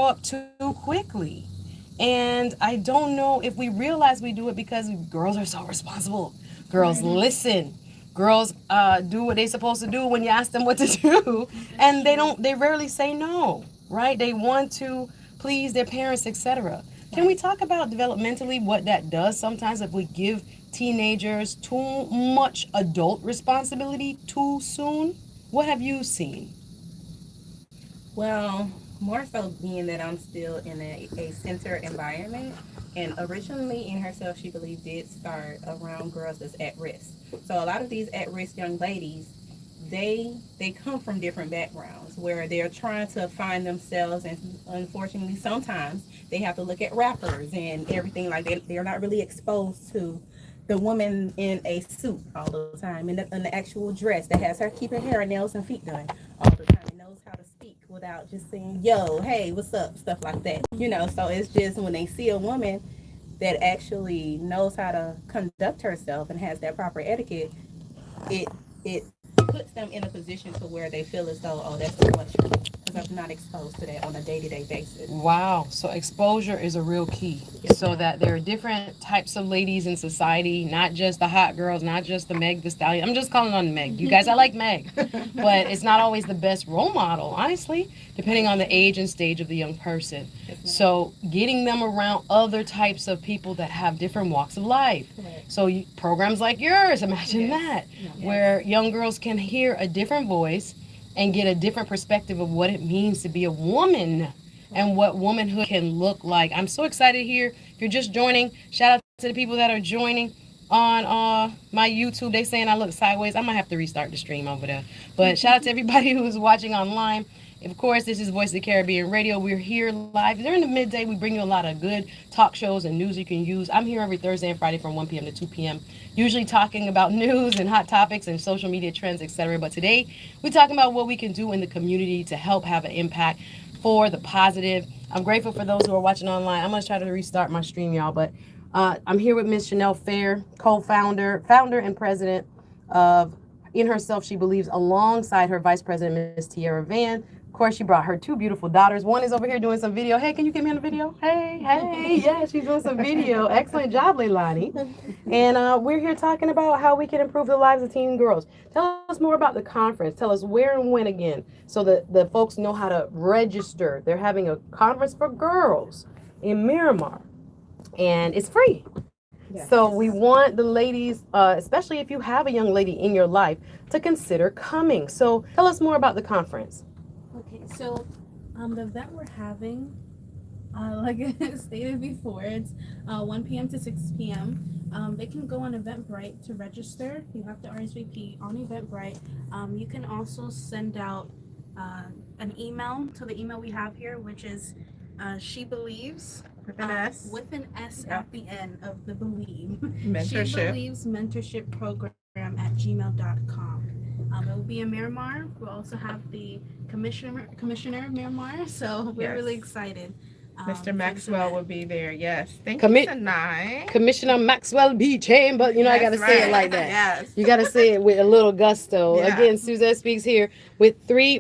up too quickly. And I don't know if we realize we do it because girls are so responsible. Girls listen. Girls do what they're supposed to do when you ask them what to do, and they rarely say no, right? They want to please their parents, etc. Can we talk about developmentally what that does sometimes if we give teenagers too much adult responsibility too soon? What have you seen? Well, more so being that I'm still in a center environment. And originally in herself, she believed did start around girls that's at risk. So a lot of these at risk young ladies, they come from different backgrounds where they're trying to find themselves, and unfortunately sometimes they have to look at rappers and everything like that. They're not really exposed to the woman in a suit all the time, in the actual dress that has her keep her hair and nails and feet done all the time, and knows how to speak without just saying yo, hey, what's up, stuff like that. So it's just when they see a woman that actually knows how to conduct herself and has that proper etiquette, it puts them in a position to where they feel as though, oh, that's too much for me because I'm not exposed to that on a day-to-day basis. Wow. So exposure is a real key. Yes, So ma'am. that there are different types of ladies in society, not just the hot girls, not just the Meg the Stallion. I'm just calling on Meg. You guys, I like Meg. But it's not always the best role model, honestly, depending on the age and stage of the young person. Yes, ma'am. So getting them around other types of people that have different walks of life. Correct. So programs like yours, imagine Yes. that, Yes. where young girls can hear a different voice and get a different perspective of what it means to be a woman and what womanhood can look like. I'm so excited here. If you're just joining, shout out to the people that are joining on my YouTube. They saying I look sideways. I might have to restart the stream over there. But shout out to everybody who's watching online. Of course, this is Voice of the Caribbean Radio. We're here live. During the midday, we bring you a lot of good talk shows and news you can use. I'm here every Thursday and Friday from 1 p.m. to 2 p.m., usually talking about news and hot topics and social media trends, etc. But today, we're talking about what we can do in the community to help have an impact for the positive. I'm grateful for those who are watching online. I'm going to try to restart my stream, y'all. But I'm here with Miss Chanel Fair, founder, and president of In Herself She Believes, alongside her vice president, Miss Tierra Van. Of course, she brought her two beautiful daughters. One is over here doing some video. Hey, can you get me on the video? Hey, hey, yeah, she's doing some video. Excellent job, Leilani. And we're here talking about how we can improve the lives of teen girls. Tell us more about the conference. Tell us where and when again, so that the folks know how to register. They're having a conference for girls in Miramar, and it's free. So we Yes. want the ladies, especially if you have a young lady in your life, to consider coming. So tell us more about the conference. Okay, so the event we're having, like I stated before, it's 1 p.m. to 6 p.m. They can go on Eventbrite to register. You have to RSVP on Eventbrite. You can also send out an email to the email we have here, which is She Believes. With an S. With an S Yeah. at the end of the believe. She Mentorship. Believes Mentorship Program at gmail.com. It will be in Miramar. We'll also have the commissioner of Miramar, so we're really Yes. excited. Mr. For this Maxwell will event. be there. Yes. Thank you, Commit Sanai. Commissioner Maxwell B. Chamber. You know, I got That's to say it right. like that. Yes. You got to say it with a little gusto. Yeah. Again, Suzette Speaks here with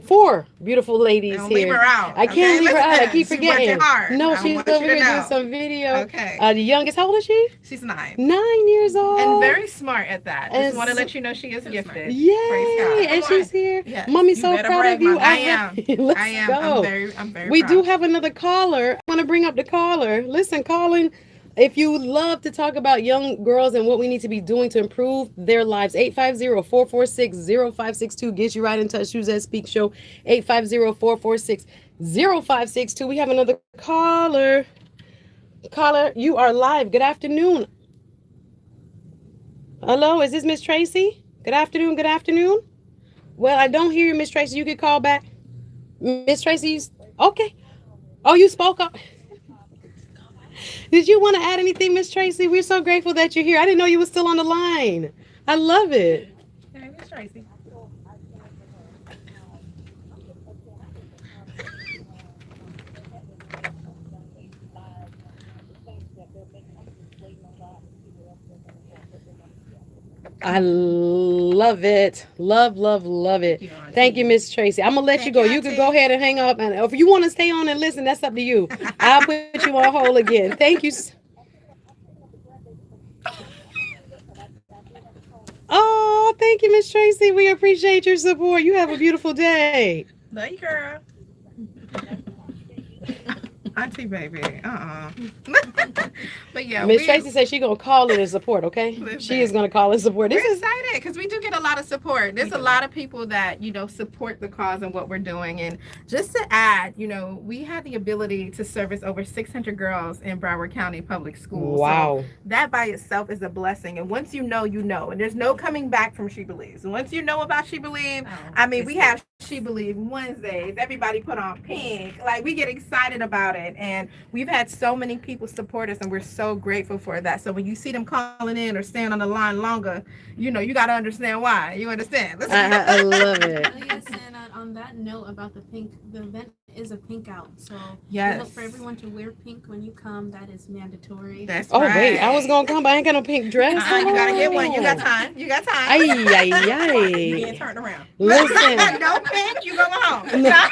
four beautiful ladies Don't leave here. her out. I can't Okay. leave her out. I Listen, keep she's working forgetting. hard. No, I she's want over you to here doing know. some video. Okay. The youngest, how old is she? She's 9. 9 years And old. very smart at that. And Just want to so, let you know she is So smart. gifted. Praise yay! God. And she's here. Yes. Mommy's You so better proud of brag, you Mom. I am. already. Let's I am. go. I'm very We do proud. have another caller. I want to bring up the caller. Listen, Colin, if you would love to talk about young girls and what we need to be doing to improve their lives, 850-446-0562 gets you right in touch. Suzette Speaks Show, 850-446-0562. We have another caller. Caller, you are live. Good afternoon. Hello, is this Miss Tracy? Good afternoon. Good afternoon. Well, I don't hear you, Miss Tracy. You could call back. Miss Tracy, okay. Oh, you spoke up. Did you want to add anything, Miss Tracy? We're so grateful that you're here. I didn't know you were still on the line. I love it. Hey, Miss Tracy. I love it. Love, love, love it. Thank you, Thank you, Auntie. Miss Tracy. I'm gonna let you Thank go. you, You could go Auntie. ahead and hang up, and if you want to stay on and listen, that's up to you. I'll put you on hold again. Thank you. Oh, thank you, Miss Tracy. We appreciate your support. You have a beautiful day. Love you, girl. Auntie, baby. But yeah, Miss Tracy said she gonna call it and support. Okay, she is listen. gonna call and support. We're This is excited because we do get a lot of support. There's a lot of people that, support the cause and what we're doing. And just to add, we have the ability to service over 600 girls in Broward County Public Schools. So wow. that by itself is a blessing. And once you know, you know. And there's no coming back from She Believes. And once you know about She Believe, I mean, we have She Believe Wednesdays. Everybody put on pink. Like, we get excited about it. And we've had so many people support us, and we're so grateful for that. So when you see them calling in or staying on the line longer, you got to understand why. You understand? I love it. Yes, and on that note about the pink, the event is a pink out. So we Yes. look for everyone to wear pink when you come. That is mandatory. That's Oh right. wait, I was gonna come, but I ain't got no pink dress. You got to get one. You got time. You got time. Ay, ay, You being ay. turned around. Listen. No pink, you going home. No.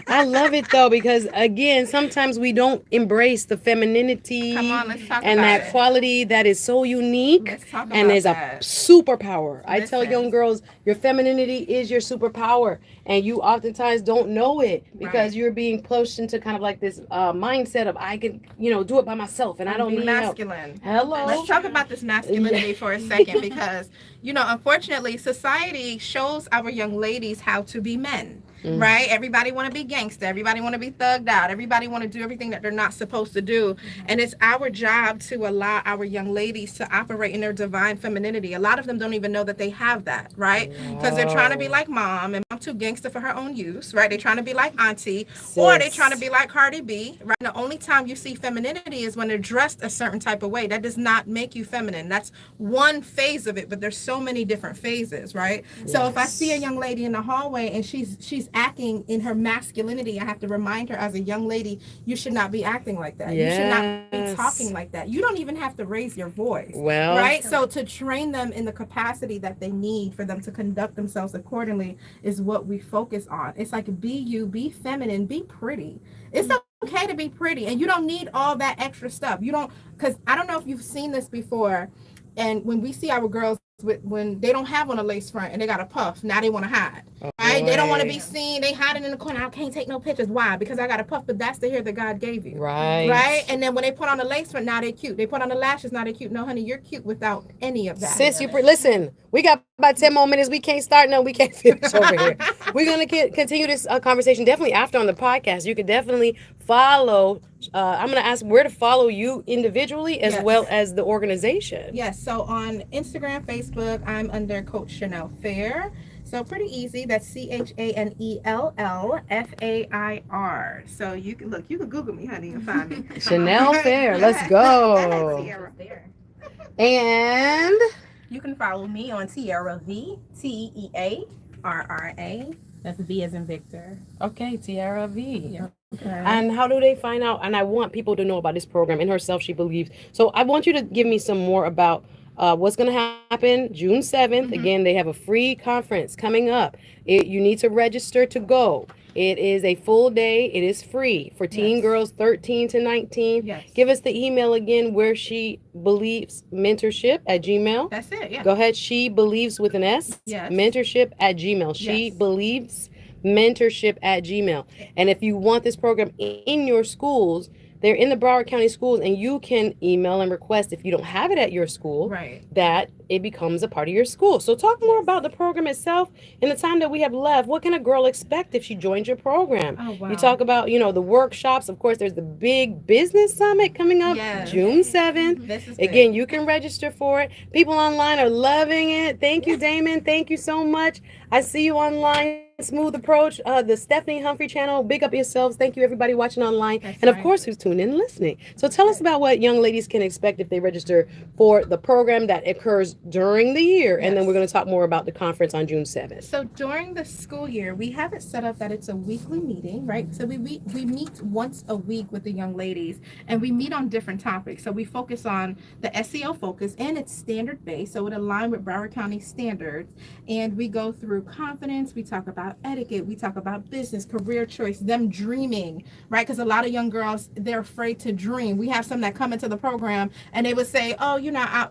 I love it though, because again, sometimes we don't embrace the femininity Come on, let's talk and about that it. quality that is so unique Let's talk and about is a that. superpower. I tell Listen. young girls, your femininity is your superpower, and you oftentimes don't know it because Right. you're being pushed into kind of like this mindset of I can, do it by myself and I don't Be need help. masculine. Hello. Let's talk about this masculinity for a second because, unfortunately, society shows our young ladies how to be men. Right? Everybody want to be gangster. Everybody want to be thugged out. Everybody want to do everything that they're not supposed to do. And it's our job to allow our young ladies to operate in their divine femininity. A lot of them don't even know that they have that, right? Because they're trying to be like mom, and mom too gangster for her own use, right? They're trying to be like auntie, or they're trying to be like Cardi B, right? The only time you see femininity is when they're dressed a certain type of way. That does not make you feminine. That's one phase of it, but there's so many different phases, right? So if I see a young lady in the hallway and she's acting in her masculinity, I have to remind her as a young lady, you should not be acting like that. You should not be talking like that. You don't even have to raise your voice. Well, right? So to train them in the capacity that they need for them to conduct themselves accordingly is what we focus on. It's like be you, be feminine, be pretty. It's okay to be pretty, and you don't need all that extra stuff. You don't, because I don't know if you've seen this before, and when we see our girls when they don't have on a lace front and they got a puff, now they want to hide. Right? They don't want to be seen. They hiding in the corner. I can't take no pictures. Why? Because I got a puff, but that's the hair that God gave you. Right. Right? And then when they put on the lace front, now they're cute. They put on the lashes, now they're cute. No, honey, you're cute without any of that. Sis, listen. We got about 10 more minutes. We can't start. No, we can't finish over here. We're gonna continue this conversation definitely after on the podcast. You could definitely follow. I'm gonna ask where to follow you individually as well as the organization. Yes. So on Instagram, Facebook, I'm under Coach Chanel Fair. So pretty easy. That's ChanellFair. So you can Google me, honey, and find me. Chanel Fair. Let's go. Sierra Fair. And You can follow me on Tierra V, TEARRA. That's V as in Victor. okay, Tiara V. Yeah. Okay. And how do they find out? And I want people to know about this program. In herself, she believes. So I want you to give me some more about what's going to happen June 7th. Again, they have a free conference coming up. You need to register to go. It is a full day. It is free for teen girls 13 to 19. Yes. Give us the email again where she believes mentorship at Gmail. That's it. Yeah. Go ahead. She believes with an S. Yes. Mentorship at Gmail. She Yes. believes mentorship at Gmail. And if you want this program in your schools, they're in the Broward County schools, and you can email and request if you don't have it at your school, Right. that it becomes a part of your school. So talk more about the program itself. In the time that we have left, what can a girl expect if she joins your program? Oh, wow. You talk about, the workshops. Of course, there's the big business summit coming up June 7th. This is Again, you can register for it. People online are loving it. Thank you, Damon. Thank you so much. I see you online. smooth approach. The Stephanie Humphrey channel. Big up yourselves. Thank you, everybody watching online, That's and of right. course, who's tuned in and listening. So, tell us about what young ladies can expect if they register for the program that occurs during the year, and then Yes. we're going to talk more about the conference on June 7th. So during the school year, we have it set up that it's a weekly meeting, right? So we meet once a week with the young ladies, and we meet on different topics. So we focus on the SEO focus, and it's standard based, so it aligns with Broward County standards. And we go through confidence. We talk about etiquette. We talk about business, career choice, them dreaming, right? Because a lot of young girls, they're afraid to dream. We have some that come into the program and they would say, "Oh,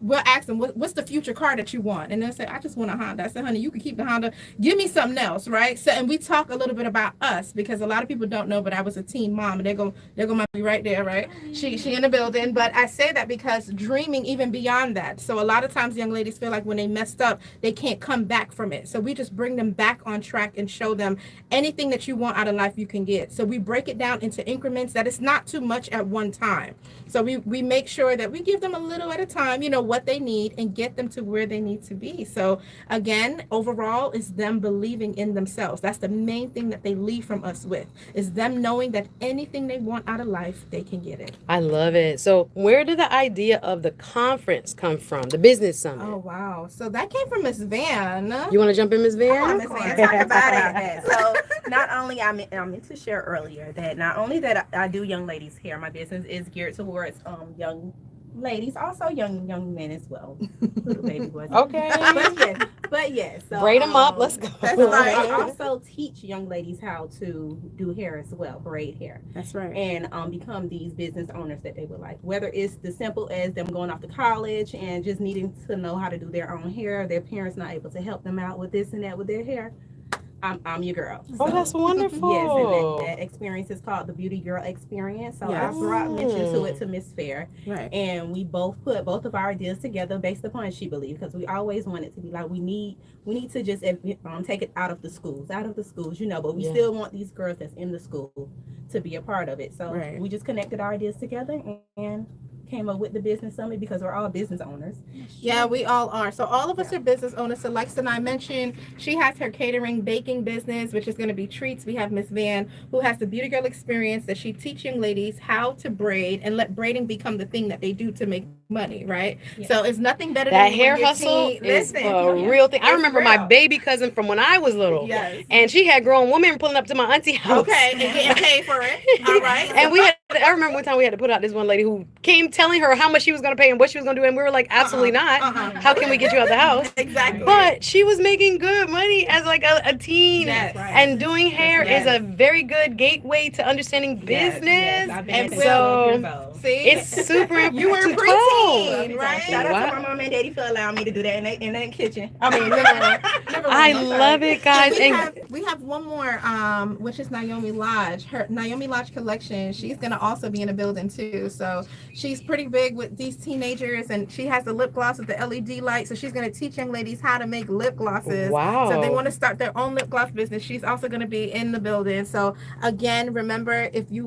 we'll ask them, what's the future car that you want?" And they'll say, "I just want a Honda." I said, "Honey, you can keep the Honda. Give me something else," right? So, and we talk a little bit about us because a lot of people don't know, but I was a teen mom, and they're gonna be right there, right? She in the building. But I say that because dreaming even beyond that. So a lot of times young ladies feel like when they messed up, they can't come back from it. So we just bring them back on track and show them anything that you want out of life you can get. So we break it down into increments that it's not too much at one time. So we make sure that we give them a little at a time, what they need, and get them to where they need to be. So again, overall, is them believing in themselves. That's the main thing that they leave from us with, is them knowing that anything they want out of life, they can get it. I love it. So, where did the idea of the conference come from? The business summit. Oh wow! So that came from Miss Van. You want to jump in, Miss Come Van? on, Miss Van, talk about it. So, not only I meant to share earlier that not only that I do young ladies hair, my business is geared towards young ladies, also young men as well, little baby boys. Okay. But yes, so, Braid them up. Let's go. That's right. I also teach young ladies how to do hair as well, braid hair. That's right. And become these business owners that they would like. Whether it's the simple as them going off to college and just needing to know how to do their own hair, their parents not able to help them out with this and that with their hair. I'm your girl. Oh, that's wonderful. Yes, and that experience is called the Beauty Girl Experience. So Yes. I brought mention to it to Miss Fair, Right. and we both put both of our ideas together based upon she believed, because we always want it to be like we need to just take it out of the schools, but we Yeah. still want these girls that's in the school to be a part of it. So Right. we just connected our ideas together and came up with the business summit because we're all business owners. Yeah, we all are. So all of us are business owners. So Lexa and I mentioned she has her catering baking business, which is going to be treats. We have Miss Van, who has the Beauty Girl Experience, that she teaches young ladies how to braid and let braiding become the thing that they do to make money, right? Yeah. So it's nothing better That than hair when your hustle teen- is Listen, a real thing. I It's remember my real. baby cousin from when I was little. Yes. And she had grown women pulling up to my auntie house. Okay, and getting paid for it. All right. And I remember one time we had to put out this one lady who came telling her how much she was going to pay and what she was going to do. And we were like, absolutely not. How can we get you out the house? Exactly. But she was making good money as like a teen. Yes. Right. And doing hair Yes. is a very good gateway to understanding Yes, business. yes, I've been And at so- 12 years old. See, It's super important. You were to preteen, tell. right? Shout out Wow. to my mom and daddy for allowing me to do that in the kitchen. I mean, living room. I love it, guys. We have one more, which is Naomi Lodge. Her Naomi Lodge collection. She's gonna also be in the building too. So she's pretty big with these teenagers, and she has the lip gloss with the LED light. So she's gonna teach young ladies how to make lip glosses. Wow. So if they want to start their own lip gloss business, she's also gonna be in the building. So again, remember, if you